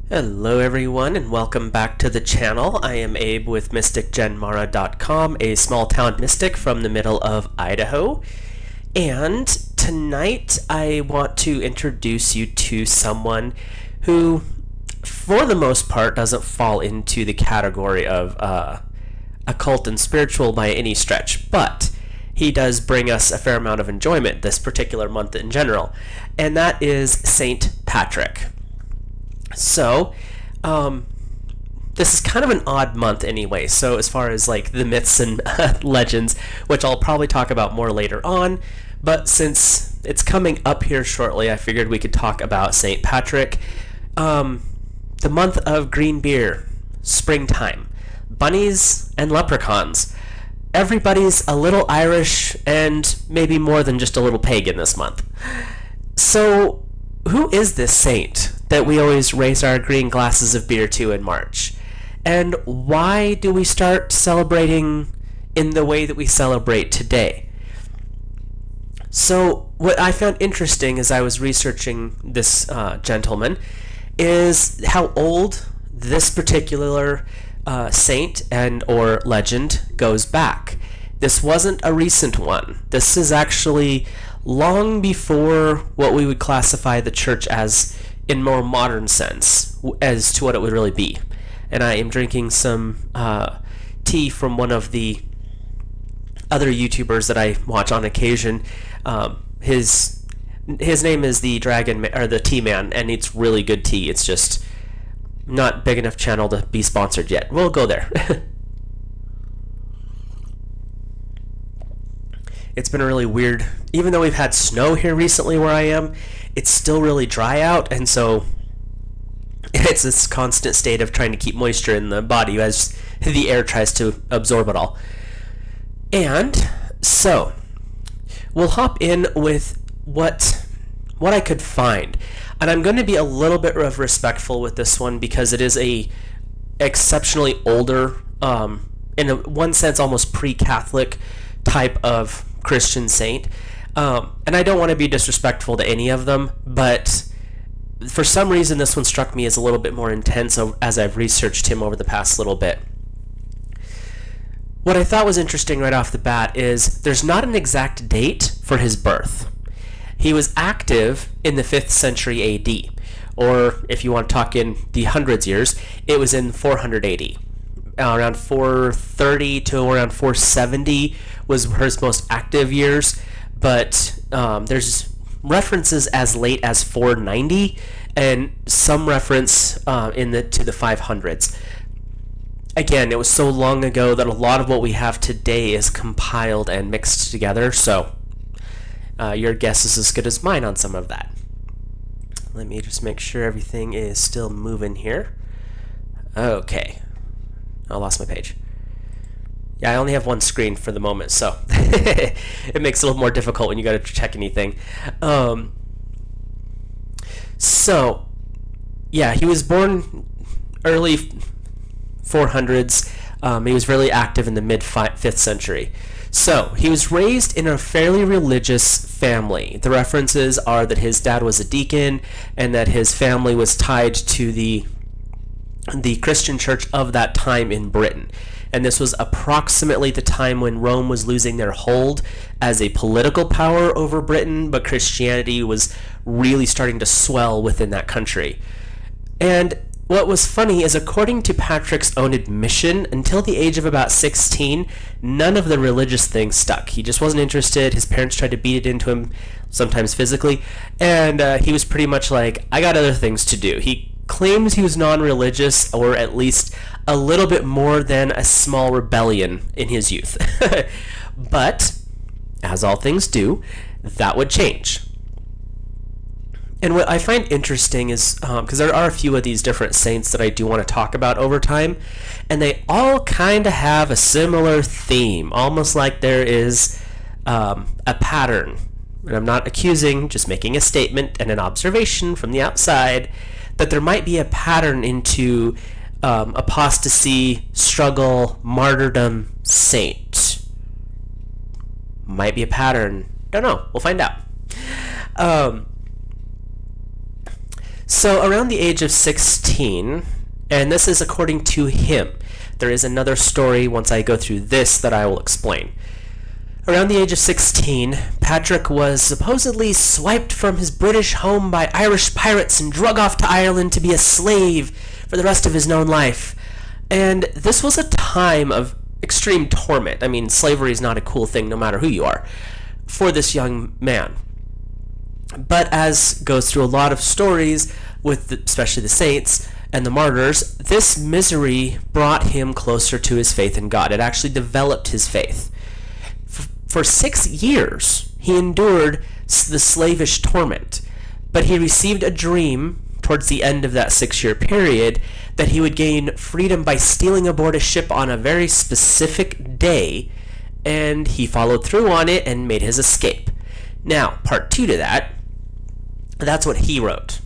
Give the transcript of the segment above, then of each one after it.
Hello everyone and welcome back to the channel. I am Abe with MysticGenMara.com, a small town mystic from the middle of Idaho. And tonight I want to introduce you to someone who, for the most part, doesn't fall into the category of occult and spiritual by any stretch, but he does bring us a fair amount of enjoyment this particular month in general, and that is Saint Patrick. So, this is kind of an odd month anyway, so as far as like the myths and legends, which I'll probably talk about more later on, but since it's coming up here shortly, I figured we could talk about St. Patrick. The month of green beer, springtime, bunnies and leprechauns. Everybody's a little Irish and maybe more than just a little pagan this month. So, who is this saint that we always raise our green glasses of beer to in March? And why do we start celebrating in the way that we celebrate today? So what I found interesting as I was researching this gentleman is how old this particular saint and or legend goes back. This wasn't a recent one. This is actually long before what we would classify the church as in more modern sense as to what it would really be. And I am drinking some tea from one of the other YouTubers that I watch on occasion. His name is the Dragon or the Tea Man, and it's really good tea. It's just not big enough channel to be sponsored yet. We'll go there. It's been really weird. Even though we've had snow here recently where I am, it's still really dry out, and so it's this constant state of trying to keep moisture in the body as the air tries to absorb it all. And so we'll hop in with what I could find. And I'm going to be a little bit respectful with this one because it is a exceptionally older, in one sense almost pre-Catholic type of Christian saint. And I don't want to be disrespectful to any of them, but for some reason this one struck me as a little bit more intense as I've researched him over the past little bit. What I thought was interesting right off the bat is there's not an exact date for his birth. He was active in the 5th century AD, or if you want to talk in the hundreds years, it was in 400 AD. Around 430 to around 470 was his most active years, but there's references as late as 490 and some reference to the 500s. Again, it was so long ago that a lot of what we have today is compiled and mixed together, so your guess is as good as mine on some of that. Let me just make sure everything is still moving here. Okay. I lost my page. Yeah, I only have one screen for the moment, so it makes it a little more difficult when you got to check anything. So, yeah, he was born early 400s. He was really active in the mid-5th century. So, he was raised in a fairly religious family. The references are that his dad was a deacon and that his family was tied to the Christian church of that time in Britain. And this was approximately the time when Rome was losing their hold as a political power over Britain, but Christianity was really starting to swell within that country. And what was funny is, according to Patrick's own admission, until the age of about 16, none of the religious things stuck. He just wasn't interested. His parents tried to beat it into him, sometimes physically, and he was pretty much like, I got other things to do. He claims he was non-religious, or at least a little bit more than a small rebellion in his youth. But, as all things do, that would change. And what I find interesting is, because there are a few of these different saints that I do want to talk about over time, and they all kind of have a similar theme, almost like there is a pattern. And I'm not accusing, just making a statement and an observation from the outside that there might be a pattern into apostasy, struggle, martyrdom, saint. Might be a pattern. Don't know. We'll find out. So around the age of 16, and this is according to him, there is another story once I go through this that I will explain. Around the age of 16, Patrick was supposedly swiped from his British home by Irish pirates and drug off to Ireland to be a slave for the rest of his known life. And this was a time of extreme torment. I mean, slavery is not a cool thing no matter who you are, for this young man. But as goes through a lot of stories, with especially the saints and the martyrs, this misery brought him closer to his faith in God. It actually developed his faith. For 6 years, he endured the slavish torment, but he received a dream towards the end of that 6-year period that he would gain freedom by stealing aboard a ship on a very specific day, and he followed through on it and made his escape. Now, part 2 to that, that's what he wrote.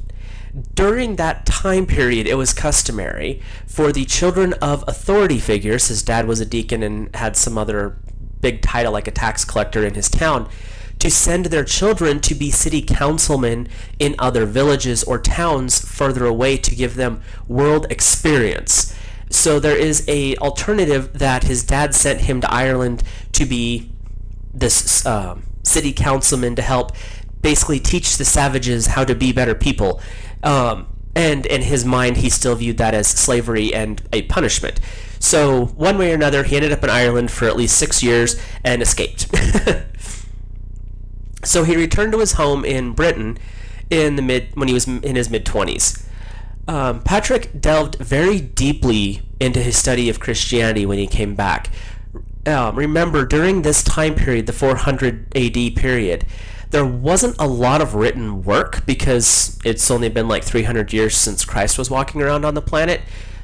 During that time period, it was customary for the children of authority figures, his dad was a deacon and had some other big title like a tax collector in his town, to send their children to be city councilmen in other villages or towns further away to give them world experience. So there is a alternative that his dad sent him to Ireland to be this city councilman to help basically teach the savages how to be better people. And in his mind, he still viewed that as slavery and a punishment. So one way or another, he ended up in Ireland for at least 6 years and escaped. So he returned to his home in Britain when he was in his mid-20s. Patrick delved very deeply into his study of Christianity when he came back. Remember, during this time period, the 400 AD period, there wasn't a lot of written work because it's only been like 300 years since Christ was walking around on the planet.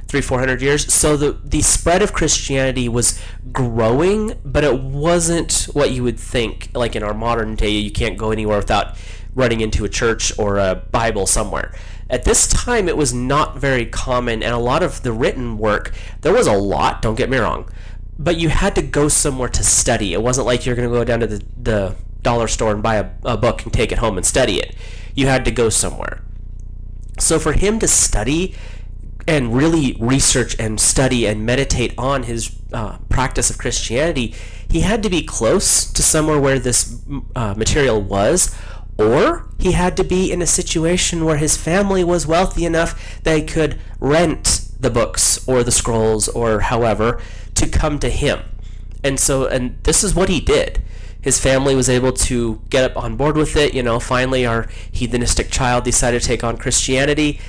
400 years. So the spread of Christianity was growing, but it wasn't what you would think. Like in our modern day, you can't go anywhere without running into a church or a Bible somewhere. At this time, it was not very common, and a lot of the written work, there was a lot, don't get me wrong, but you had to go somewhere to study. It wasn't like you're going to go down to the dollar store and buy a book and take it home and study it. You had to go somewhere. So for him to study and really research and study and meditate on his practice of Christianity, he had to be close to somewhere where this material was, or he had to be in a situation where his family was wealthy enough they could rent the books or the scrolls or however to come to him. And this is what he did. His family was able to get up on board with it. Finally our heathenistic child decided to take on Christianity.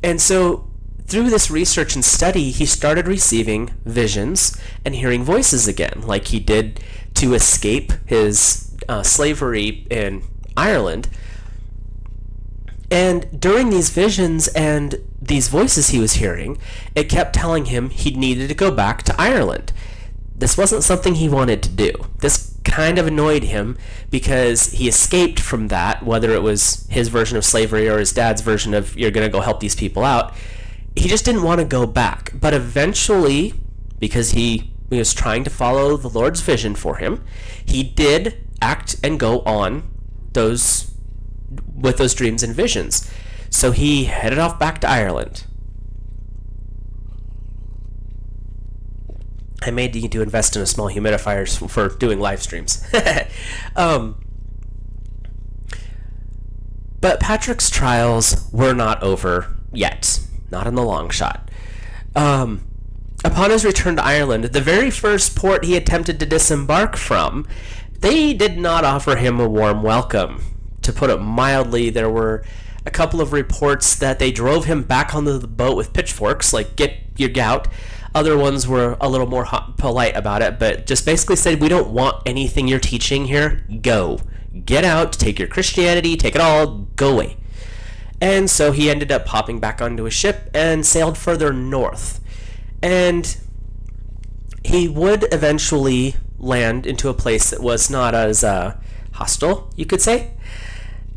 And so through this research and study, he started receiving visions and hearing voices again, like he did to escape his slavery in Ireland. And during these visions and these voices he was hearing, it kept telling him he needed to go back to Ireland. This wasn't something he wanted to do. This kind of annoyed him because he escaped from that, whether it was his version of slavery or his dad's version of you're going to go help these people out. He just didn't want to go back. But eventually, because he was trying to follow the Lord's vision for him, he did act and go on with those dreams and visions. So he headed off back to Ireland. I may need to invest in a small humidifier for doing live streams. But Patrick's trials were not over yet. Not in the long shot. Upon his return to Ireland, the very first port he attempted to disembark from, they did not offer him a warm welcome. To put it mildly, there were a couple of reports that they drove him back onto the boat with pitchforks, like, get your gout. Other ones were a little more polite about it, but just basically said, we don't want anything you're teaching here. Go. Get out, take your Christianity, take it all, go away. And so he ended up hopping back onto a ship and sailed further north. And he would eventually land into a place that was not as hostile, you could say.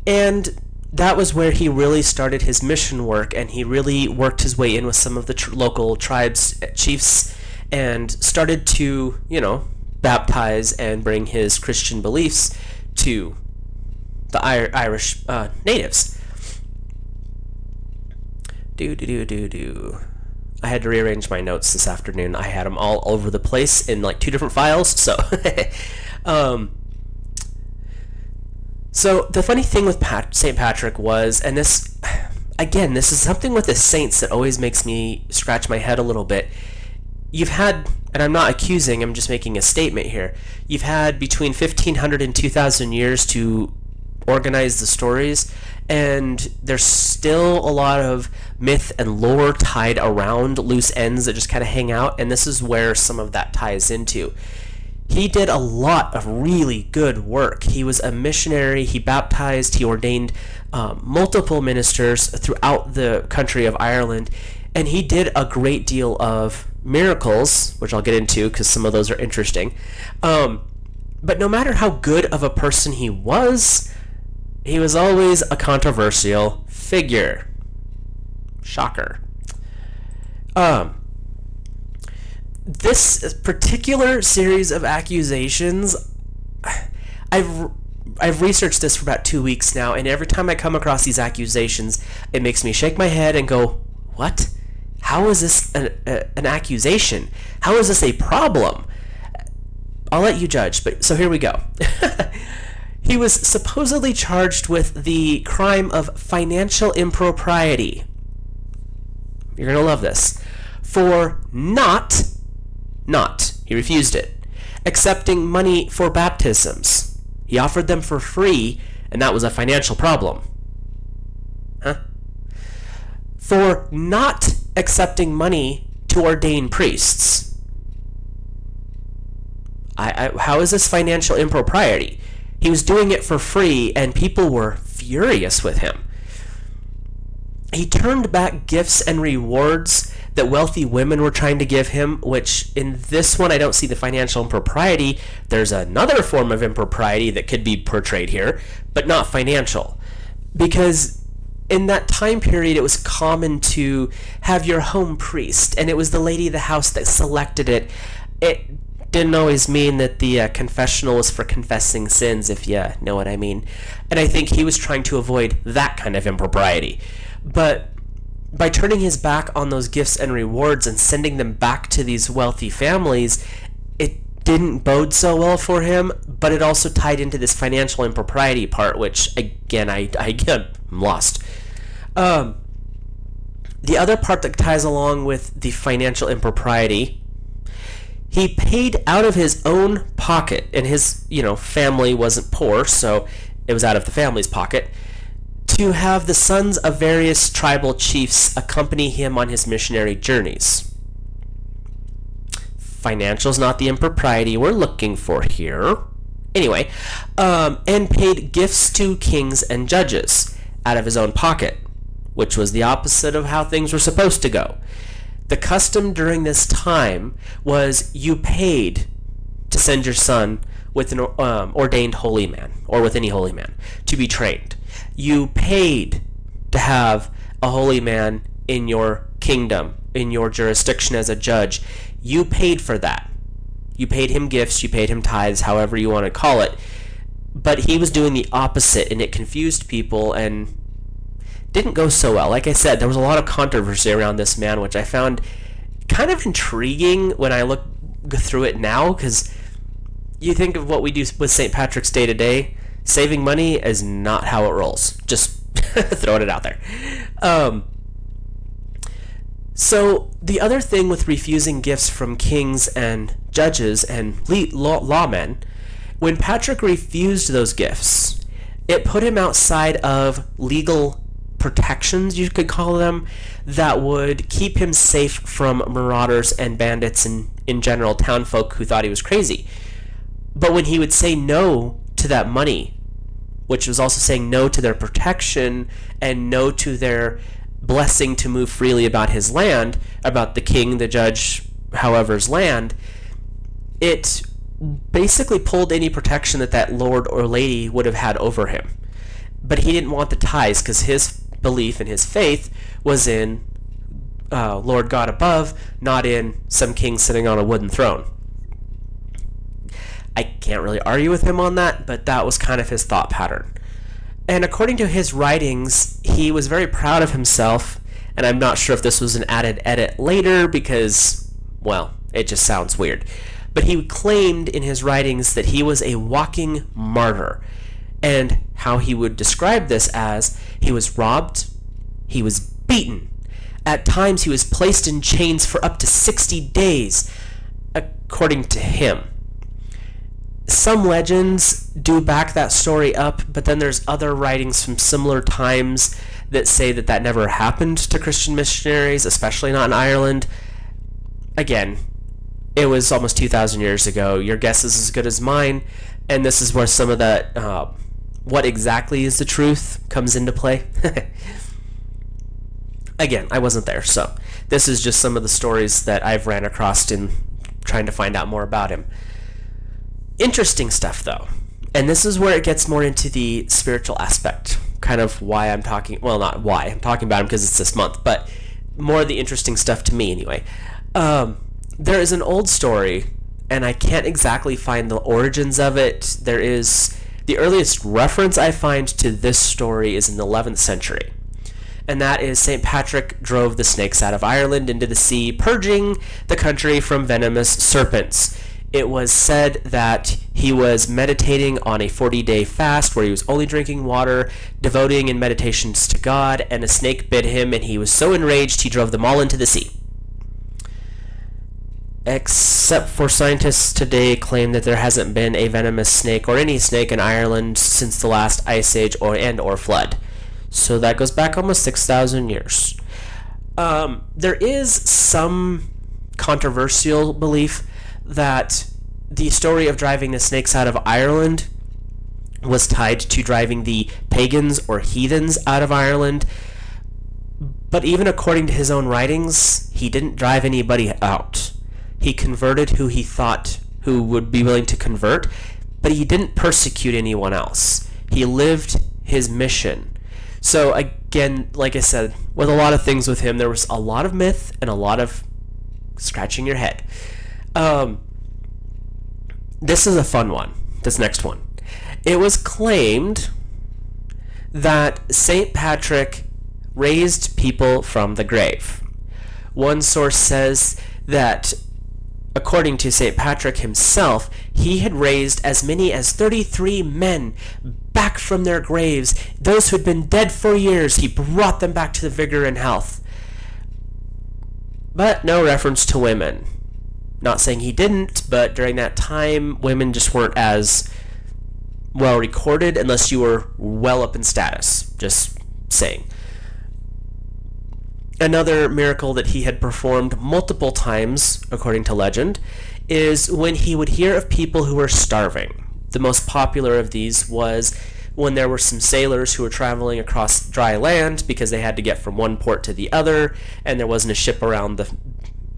And that was where he really started his mission work, and he really worked his way in with some of the local tribes chiefs and started to, baptize and bring his Christian beliefs to the Irish natives. I had to rearrange my notes this afternoon. I had them all over the place in like 2 different files. So, so the funny thing with St. Patrick was, and this, again, this is something with the saints that always makes me scratch my head a little bit. You've had, and I'm not accusing, I'm just making a statement here. You've had between 1,500 and 2,000 years to organize the stories, and there's still a lot of myth and lore tied around loose ends that just kind of hang out, and this is where some of that ties into. He did a lot of really good work. He was a missionary, he baptized, he ordained multiple ministers throughout the country of Ireland, and he did a great deal of miracles, which I'll get into because some of those are interesting. But no matter how good of a person he was always a controversial figure. Shocker. This particular series of accusations, I've researched this for about 2 weeks now, and every time I come across these accusations, it makes me shake my head and go, what? How is this an accusation? How is this a problem? I'll let you judge, but so here we go. He was supposedly charged with the crime of financial impropriety. You're going to love this. For he refused it, accepting money for baptisms. He offered them for free, and that was a financial problem. For not accepting money to ordain priests. How is this financial impropriety? He was doing it for free, and people were furious with him. He turned back gifts and rewards that wealthy women were trying to give him, which in this one I don't see the financial impropriety. There's another form of impropriety that could be portrayed here, but not financial. Because in that time period, it was common to have your home priest, and it was the lady of the house that selected it. It didn't always mean that the confessional was for confessing sins, if you know what I mean. And I think he was trying to avoid that kind of impropriety. But by turning his back on those gifts and rewards and sending them back to these wealthy families, it didn't bode so well for him, but it also tied into this financial impropriety part, which, again, I'm lost. The other part that ties along with the financial impropriety, he paid out of his own pocket, and his, family wasn't poor, so it was out of the family's pocket, to have the sons of various tribal chiefs accompany him on his missionary journeys. Financial's not the impropriety we're looking for here. Anyway, and paid gifts to kings and judges out of his own pocket, which was the opposite of how things were supposed to go. The custom during this time was you paid to send your son with an ordained holy man, or with any holy man, to be trained. You paid to have a holy man in your kingdom, in your jurisdiction as a judge. You paid for that. You paid him gifts, you paid him tithes, however you want to call it. But he was doing the opposite, and it confused people and didn't go so well. Like I said, there was a lot of controversy around this man, which I found kind of intriguing when I look through it now, because you think of what we do with St. Patrick's Day to day, saving money is not how it rolls. Just throwing it out there. So the other thing with refusing gifts from kings and judges and lawmen, when Patrick refused those gifts, it put him outside of legal protections, you could call them, that would keep him safe from marauders and bandits and, in general, townfolk who thought he was crazy. But when he would say no to that money, which was also saying no to their protection and no to their blessing to move freely about his land, about the king, the judge, however's land, it basically pulled any protection that lord or lady would have had over him. But he didn't want the ties, because his belief and his faith was in Lord God above, not in some king sitting on a wooden throne. I can't really argue with him on that, but that was kind of his thought pattern. And according to his writings, he was very proud of himself And I'm not sure if this was an added edit later because, well, it just sounds weird. But he claimed in his writings that he was a walking martyr, and how he would describe this as he was robbed, he was beaten. At times he was placed in chains for up to 60 days, according to him. Some legends do back that story up, but then there's other writings from similar times that say that that never happened to Christian missionaries, especially not in Ireland. Again, it was almost 2,000 years ago. Your guess is as good as mine, and this is where some of that, what exactly is the truth, comes into play. Again, I wasn't there, so this is just some of the stories that I've ran across in trying to find out more about him. Interesting stuff, though, and this is where it gets more into the spiritual aspect, kind of why I'm talking, well, not why, I'm talking about him because it's this month, but more of the interesting stuff to me anyway. There is an old story, and I can't exactly find the origins of it. There is, the earliest reference I find to this story is in the 11th century. And that is St. Patrick drove the snakes out of Ireland into the sea, purging the country from venomous serpents. It was said that he was meditating on a 40-day fast where he was only drinking water, devoting in meditations to God, and a snake bit him, and he was so enraged he drove them all into the sea. Except for scientists today claim that there hasn't been a venomous snake or any snake in Ireland since the last ice age or flood. So that goes back almost 6,000 years. There is some controversial belief that the story of driving the snakes out of Ireland was tied to driving the pagans or heathens out of Ireland. But even according to his own writings, he didn't drive anybody out. He converted who he thought who would be willing to convert, but he didn't persecute anyone else. He lived his mission. So again, like I said, with a lot of things with him, there was a lot of myth and a lot of scratching your head. This is a fun one, this next one. It was claimed that St. Patrick raised people from the grave. One source says that, according to St. Patrick himself, he had raised as many as 33 men back from their graves. Those who had been dead for years, he brought them back to the vigor and health. But no reference to women. Not saying he didn't, but during that time, women just weren't as well recorded unless you were well up in status. Just saying. Another miracle that he had performed multiple times, according to legend, is when he would hear of people who were starving. The most popular of these was when there were some sailors who were traveling across dry land because they had to get from one port to the other, and there wasn't a ship around the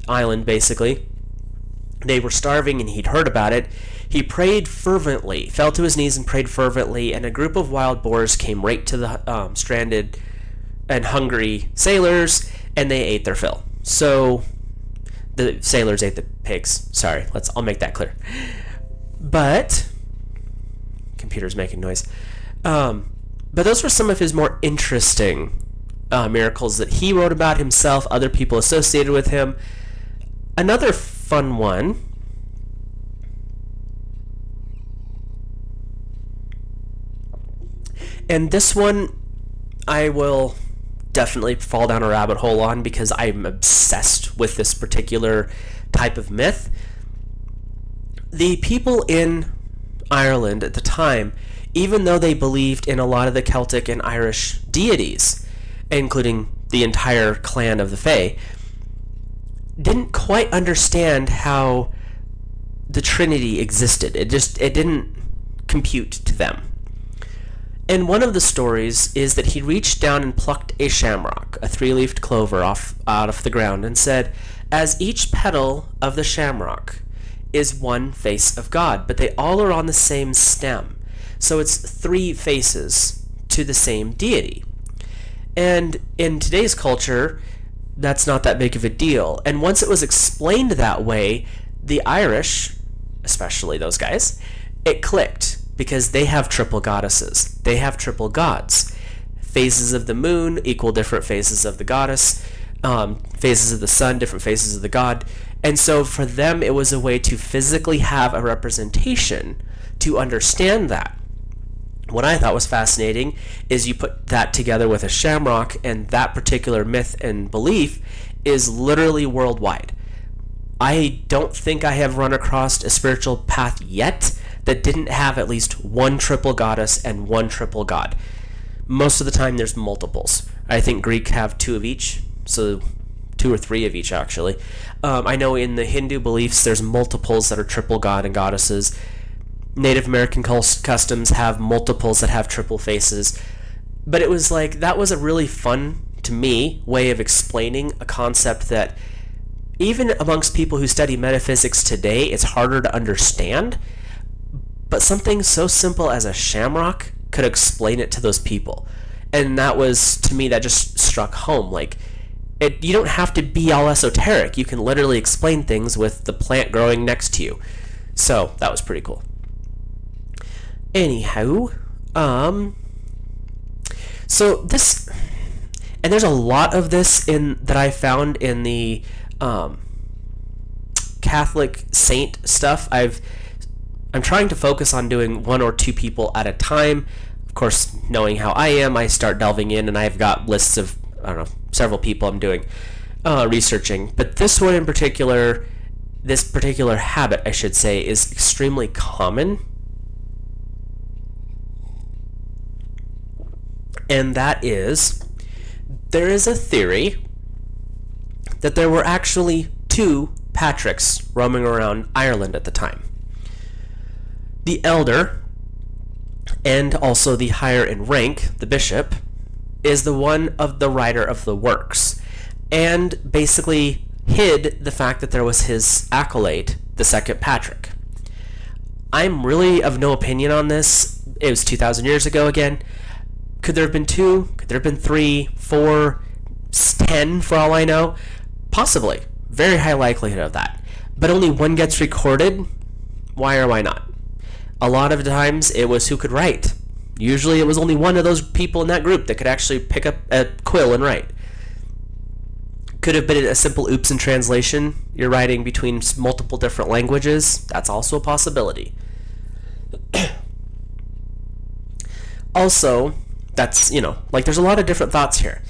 island, basically. They were starving, and he'd heard about it. He prayed fervently, fell to his knees and prayed fervently, and a group of wild boars came right to the stranded and hungry sailors, and they ate their fill. So the sailors ate the pigs. Sorry, I'll make that clear. But computer's making noise. But those were some of his more interesting miracles that he wrote about himself, other people associated with him. Another fun one. And this one I will definitely fall down a rabbit hole on because I'm obsessed with this particular type of myth. The people in Ireland at the time, even though they believed in a lot of the Celtic and Irish deities, including the entire clan of the Fae, didn't quite understand how the Trinity existed. It didn't compute to them. And one of the stories is that he reached down and plucked a shamrock, a three-leafed clover, out of the ground, and said, "As each petal of the shamrock is one face of God, but they all are on the same stem. So it's three faces to the same deity." And in today's culture, that's not that big of a deal. And once it was explained that way, the Irish, especially those guys, it clicked. Because they have triple goddesses. They have triple gods. Phases of the moon equal different phases of the goddess. phases of the sun, different phases of the god. And so for them, it was a way to physically have a representation to understand that. What I thought was fascinating is you put that together with a shamrock, and that particular myth and belief is literally worldwide. I don't think I have run across a spiritual path yet that didn't have at least one triple goddess and one triple god. Most of the time there's multiples. I think Greek have two of each, so 2 or 3 of each actually. I know in the Hindu beliefs there's multiples that are triple god and goddesses. Native American customs have multiples that have triple faces. But it was like, that was a really fun, to me, way of explaining a concept that even amongst people who study metaphysics today, it's harder to understand. But something so simple as a shamrock could explain it to those people. And that was, to me, that just struck home. Like, you don't have to be all esoteric. You can literally explain things with the plant growing next to you. So that was pretty cool. Anyhow, so this, and there's a lot of this that I found in the Catholic saint stuff. I'm trying to focus on doing 1 or 2 people at a time. Of course, knowing how I am, I start delving in, and I've got lists of, I don't know, several people I'm doing researching. But this one in particular, this particular habit, I should say, is extremely common. And that is, there is a theory that there were actually 2 Patricks roaming around Ireland at the time. The elder, and also the higher in rank, the bishop, is the one of the writer of the works, and basically hid the fact that there was his acolyte, the second Patrick. I'm really of no opinion on this. It was 2,000 years ago again. Could there have been 2? Could there have been 3, 4, 10 for all I know? Possibly. Very high likelihood of that. But only one gets recorded. Why or why not? A lot of times it was who could write. Usually it was only one of those people in that group that could actually pick up a quill and write. Could have been a simple oops in translation. You're writing between multiple different languages. That's also a possibility. Also, that's, like, there's a lot of different thoughts here.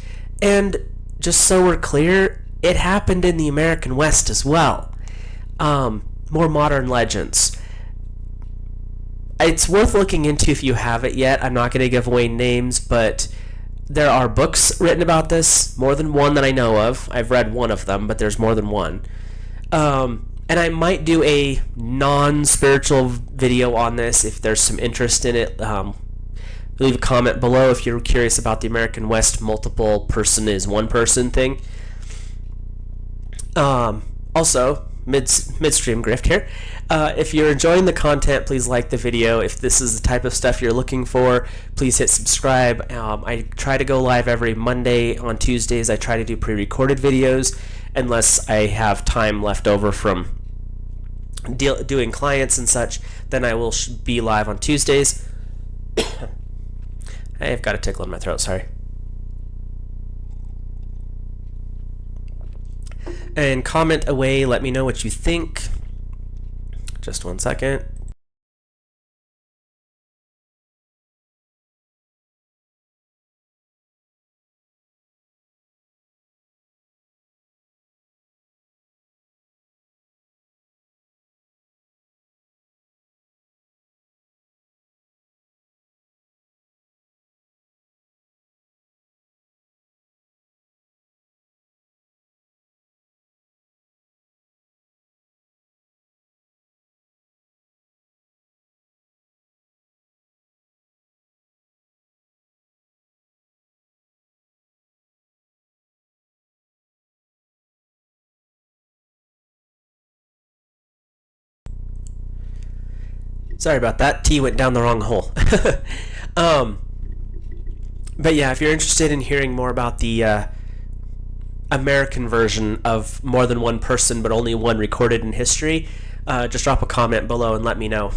And just so we're clear, it happened in the American West as well. More modern legends. It's worth looking into if you haven't yet. I'm not going to give away names, but there are books written about this, more than one that I know of. I've read one of them, but there's more than one. And I might do a non-spiritual video on this if there's some interest in it. Leave a comment below if you're curious about the American West multiple person is one person thing. Also, midstream grift here. If you're enjoying the content, please like the video. If this is the type of stuff you're looking for, please hit subscribe. I try to go live every Monday. On Tuesdays, I try to do pre-recorded videos, unless I have time left over from doing clients and such. Then I will be live on Tuesdays. I've got a tickle in my throat, sorry. And comment away, let me know what you think. Just one second. Sorry about that. Tea went down the wrong hole. But yeah, if you're interested in hearing more about the American version of more than one person but only one recorded in history, just drop a comment below and let me know.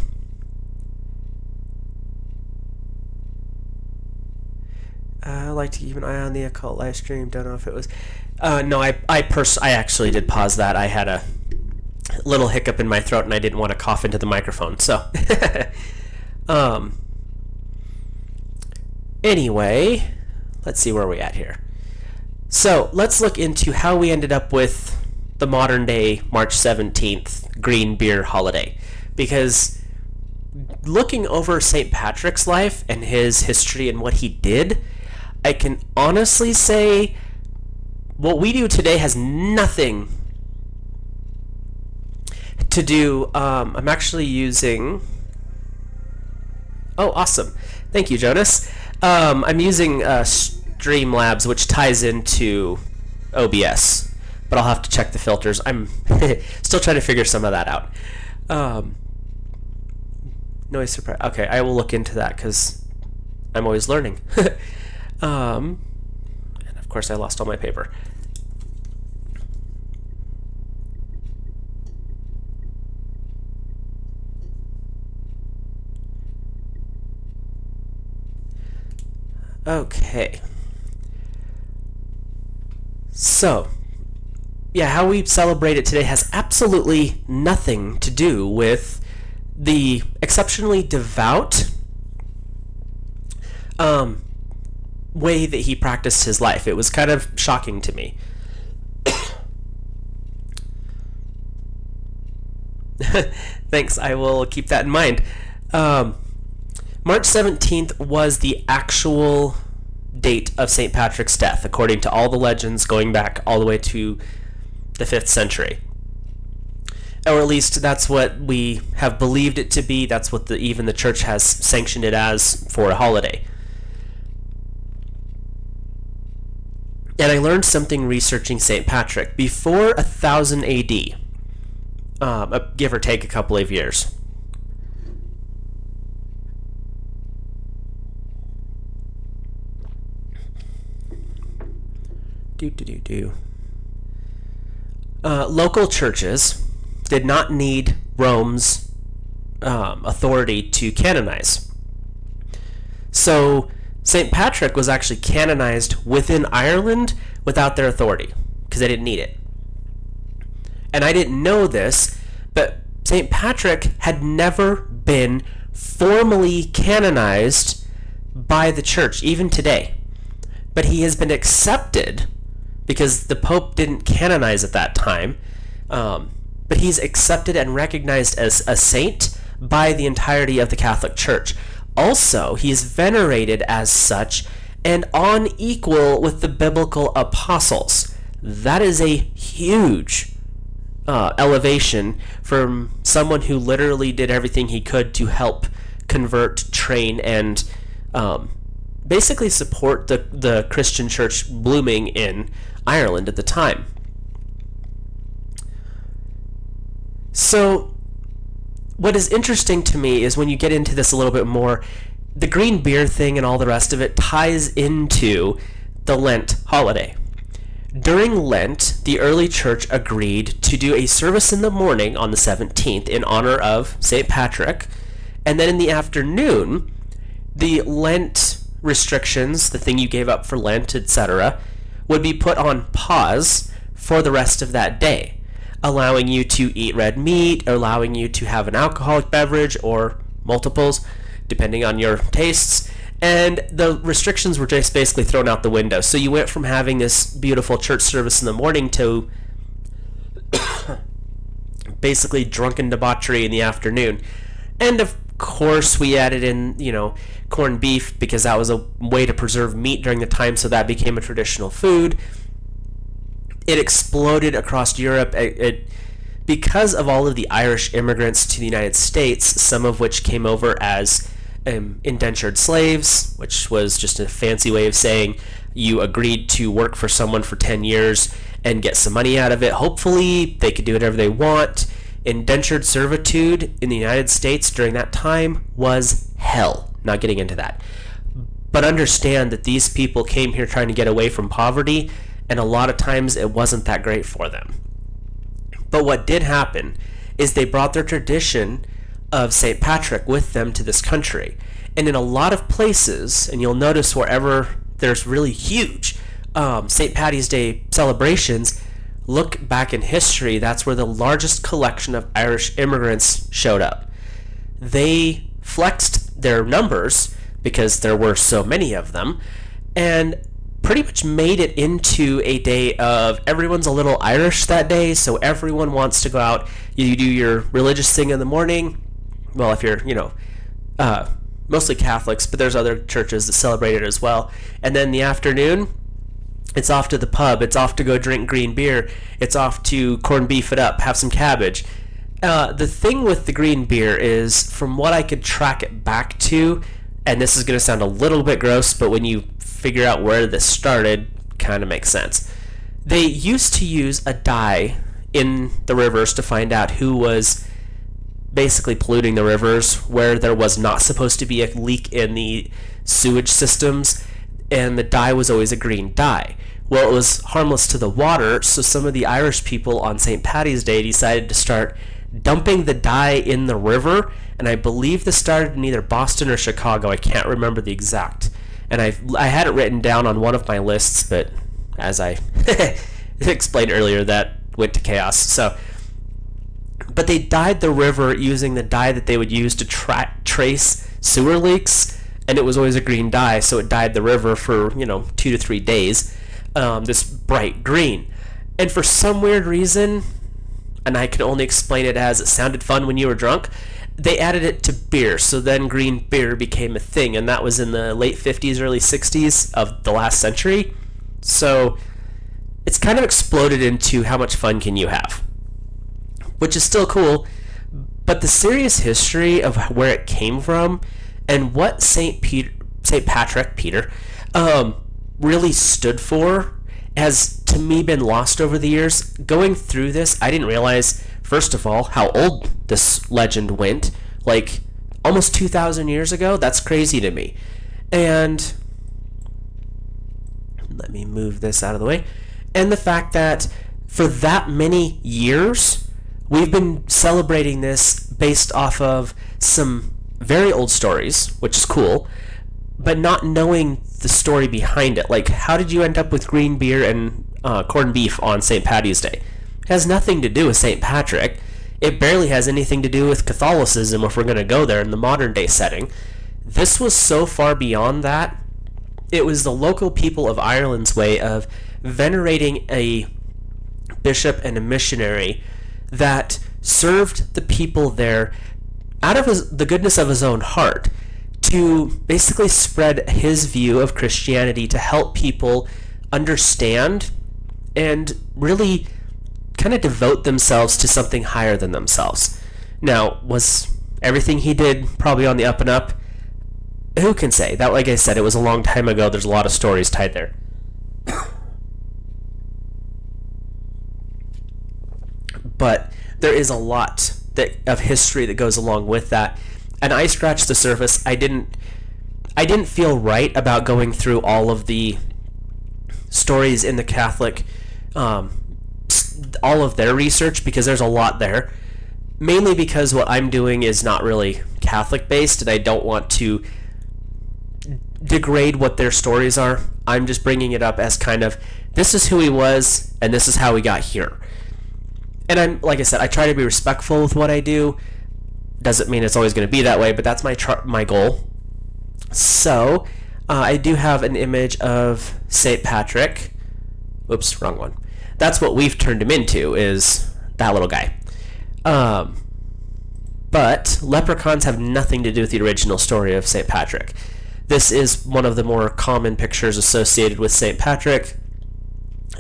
Like like to keep an eye on the occult live stream. Don't know if it was. No, I actually did pause that. I had a little hiccup in my throat and I didn't want to cough into the microphone. So, anyway, let's see where we're at here. So let's look into how we ended up with the modern day March 17th green beer holiday, because looking over St. Patrick's life and his history and what he did, I can honestly say what we do today has nothing to do. I'm actually using... Oh, awesome. Thank you, Jonas. I'm using Streamlabs, which ties into OBS, but I'll have to check the filters. I'm still trying to figure some of that out. Noise surprise. Okay, I will look into that because I'm always learning. And of course, I lost all my paper. Okay. So, yeah, how we celebrate it today has absolutely nothing to do with the exceptionally devout way that he practiced his life. It was kind of shocking to me. Thanks, I will keep that in mind. March 17th was the actual date of St. Patrick's death, according to all the legends going back all the way to the 5th century. Or at least that's what we have believed it to be. That's what even the church has sanctioned it as for a holiday. And I learned something researching St. Patrick. Before 1000 AD, give or take a couple of years, local churches did not need Rome's authority to canonize. So St. Patrick was actually canonized within Ireland without their authority because they didn't need it. And I didn't know this, but St. Patrick had never been formally canonized by the church, even today. But he has been accepted because the Pope didn't canonize at that time. But he's accepted and recognized as a saint by the entirety of the Catholic Church. Also, he is venerated as such and on equal with the biblical apostles. That is a huge elevation from someone who literally did everything he could to help convert, train, and basically support the Christian church blooming in Ireland at the time. So what is interesting to me is when you get into this a little bit more, the green beer thing and all the rest of it ties into the Lent holiday. During Lent, the early church agreed to do a service in the morning on the 17th in honor of St. Patrick, and then in the afternoon, the Lent restrictions, the thing you gave up for Lent, etc., would be put on pause for the rest of that day, allowing you to eat red meat, allowing you to have an alcoholic beverage or multiples, depending on your tastes, and the restrictions were just basically thrown out the window. So you went from having this beautiful church service in the morning to basically drunken debauchery in the afternoon. And of course we added in, corned beef because that was a way to preserve meat during the time, so that became a traditional food. It exploded across Europe. Because of all of the Irish immigrants to the United States, some of which came over as indentured slaves, which was just a fancy way of saying you agreed to work for someone for 10 years and get some money out of it. Hopefully, they could do whatever they want. Indentured servitude in the United States during that time was hell. Not getting into that. But understand that these people came here trying to get away from poverty, and a lot of times it wasn't that great for them. But what did happen is they brought their tradition of St. Patrick with them to this country. And in a lot of places, and you'll notice wherever there's really huge St. Paddy's Day celebrations. Look back in history, that's where the largest collection of Irish immigrants showed up. They flexed their numbers because there were so many of them, and pretty much made it into a day of everyone's a little Irish that day, so everyone wants to go out. You do your religious thing in the morning. Well, if you're, mostly Catholics, but there's other churches that celebrate it as well. And then in the afternoon, it's off to the pub. It's off to go drink green beer. It's off to corn beef it up, have some cabbage. The thing with the green beer is, from what I could track it back to, and this is going to sound a little bit gross, but when you figure out where this started, kind of makes sense. They used to use a dye in the rivers to find out who was basically polluting the rivers, where there was not supposed to be a leak in the sewage systems, and the dye was always a green dye. Well, it was harmless to the water, so some of the Irish people on St. Paddy's Day decided to start dumping the dye in the river, and I believe this started in either Boston or Chicago. I can't remember the exact. And I had it written down on one of my lists, but as I explained earlier, that went to chaos. But they dyed the river using the dye that they would use to trace sewer leaks, and it was always a green dye, so it dyed the river for 2 to 3 days, this bright green. And for some weird reason, and I can only explain it as it sounded fun when you were drunk, they added it to beer, so then green beer became a thing, and that was in the late 50s, early 60s of the last century. So it's kind of exploded into how much fun can you have, which is still cool, but the serious history of where it came from and what St. Patrick really stood for has, to me, been lost over the years. Going through this, I didn't realize, first of all, how old this legend went, like almost 2,000 years ago. That's crazy to me. And let me move this out of the way. And the fact that for that many years, we've been celebrating this based off of some very old stories, which is cool, but not knowing the story behind it. Like, how did you end up with green beer and corned beef on St. Paddy's Day? It has nothing to do with St. Patrick. It barely has anything to do with Catholicism, if we're going to go there in the modern day setting. This was so far beyond that. It was the local people of Ireland's way of venerating a bishop and a missionary that served the people there out of the goodness of his own heart, to basically spread his view of Christianity to help people understand and really kind of devote themselves to something higher than themselves. Now, was everything he did probably on the up and up? Who can say? That, like I said, it was a long time ago. There's a lot of stories tied there. But there is a lot of history that goes along with that. And I scratched the surface. I didn't feel right about going through all of the stories in the Catholic, all of their research, because there's a lot there. Mainly because what I'm doing is not really Catholic based, and I don't want to degrade what their stories are. I'm just bringing it up as kind of, this is who he was, and this is how we got here. And I'm, like I said, I try to be respectful with what I do. Doesn't mean it's always going to be that way, but that's my goal. So, I do have an image of St. Patrick. Oops, wrong one. That's what we've turned him into, is that little guy. But leprechauns have nothing to do with the original story of St. Patrick. This is one of the more common pictures associated with St. Patrick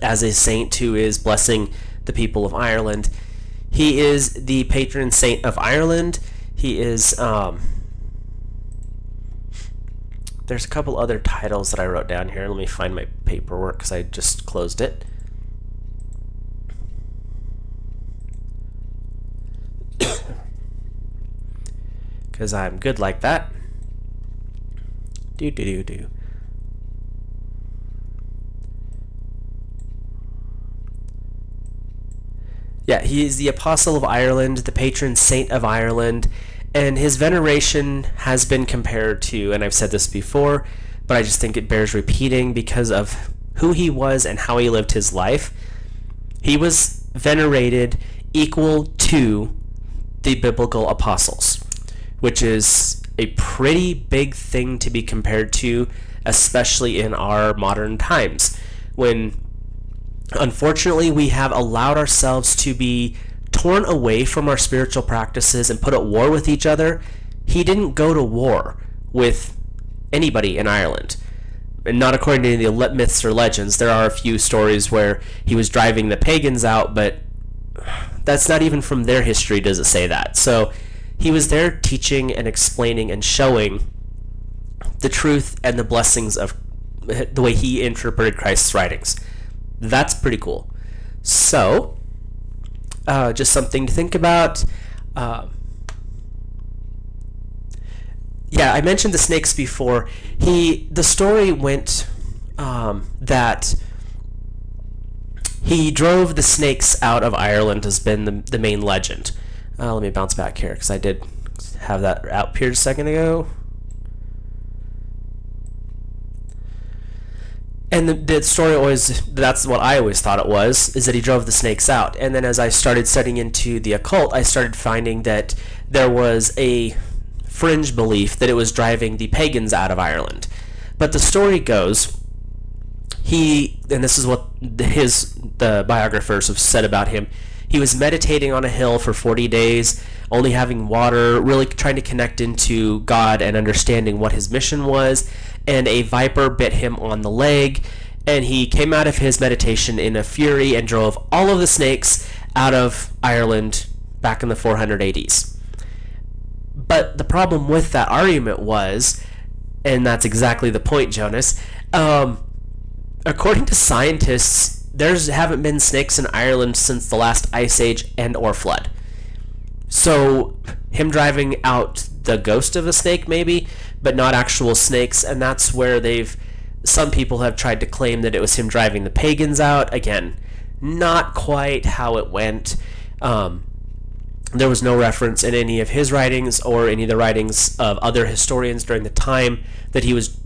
as a saint who is blessing the people of Ireland. He is the patron saint of Ireland. He is, there's a couple other titles that I wrote down here. Let me find my paperwork because I just closed it. Because I'm good like that. Do. Yeah, he is the Apostle of Ireland, the patron saint of Ireland, and his veneration has been compared to, and I've said this before, but I just think it bears repeating because of who he was and how he lived his life. He was venerated equal to the biblical apostles, which is a pretty big thing to be compared to, especially in our modern times, when unfortunately we have allowed ourselves to be torn away from our spiritual practices and put at war with each other. He didn't go to war with anybody in Ireland, and not according to any of the myths or legends. There are a few stories where he was driving the pagans out, but that's not even from their history does it say that. So he was there teaching and explaining and showing the truth and the blessings of the way he interpreted Christ's writings. That's pretty cool. So just something to think about. Yeah, I mentioned the snakes before. The story went that he drove the snakes out of Ireland has been the main legend. Let me bounce back here because I did have that out here a second ago. And the story always, that's what I always thought it was, is that he drove the snakes out. And then as I started studying into the occult, I started finding that there was a fringe belief that it was driving the pagans out of Ireland. But the story goes, and this is what the biographers have said about him, he was meditating on a hill for 40 days, only having water, really trying to connect into God and understanding what his mission was, and a viper bit him on the leg, and he came out of his meditation in a fury and drove all of the snakes out of Ireland back in the 480s. But the problem with that argument was, and that's exactly the point, Jonas, according to scientists, there haven't been snakes in Ireland since the last ice age and or flood. So him driving out the ghost of a snake maybe, but not actual snakes, and that's where some people have tried to claim that it was him driving the pagans out. Again, not quite how it went. There was no reference in any of his writings or any of the writings of other historians during the time that he was,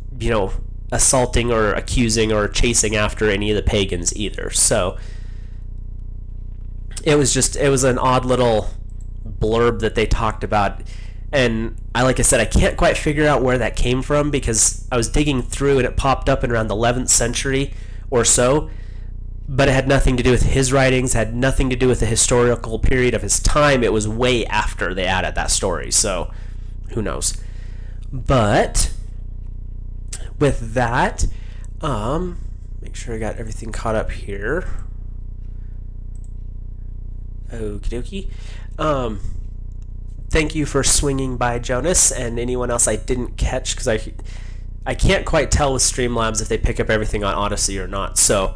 assaulting or accusing or chasing after any of the pagans either. So it was an odd little blurb that they talked about, and like I said, I can't quite figure out where that came from because I was digging through and it popped up in around the 11th century or so, but it had nothing to do with his writings, had nothing to do with the historical period of his time. It was way after they added that story, so who knows. But with that, make sure I got everything caught up here. Okie dokie. Thank you for swinging by, Jonas, and anyone else I didn't catch, because I can't quite tell with Streamlabs if they pick up everything on Odyssey or not. So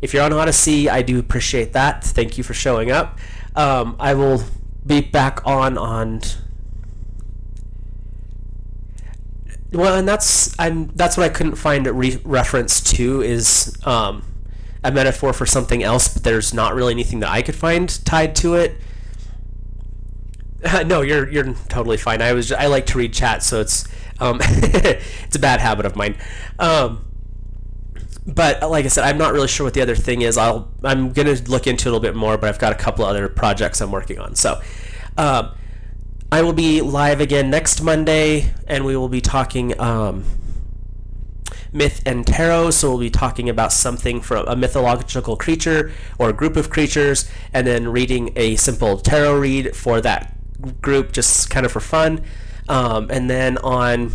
if you're on Odyssey, I do appreciate that. Thank you for showing up. I will be back on. Well, and that's what I couldn't find a reference to is a metaphor for something else, but there's not really anything that I could find tied to it. No, you're totally fine. I like to read chat, so it's it's a bad habit of mine. But like I said, I'm not really sure what the other thing is. I'm gonna look into it a little bit more, but I've got a couple of other projects I'm working on. So I will be live again next Monday, and we will be talking myth and tarot. So we'll be talking about something from a mythological creature or a group of creatures, and then reading a simple tarot read for that group, just kind of for fun. And then on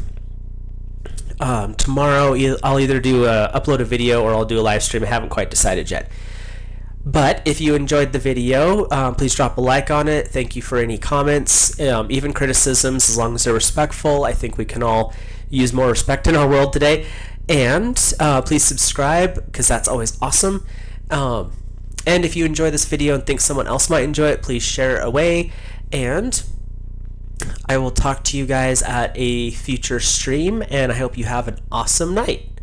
tomorrow, I'll either upload a video or I'll do a live stream. I haven't quite decided yet. But if you enjoyed the video, please drop a like on it. Thank you for any comments, even criticisms, as long as they're respectful. I think we can all use more respect in our world today. And please subscribe, because that's always awesome. And if you enjoy this video and think someone else might enjoy it, please share it away. And I will talk to you guys at a future stream, and I hope you have an awesome night.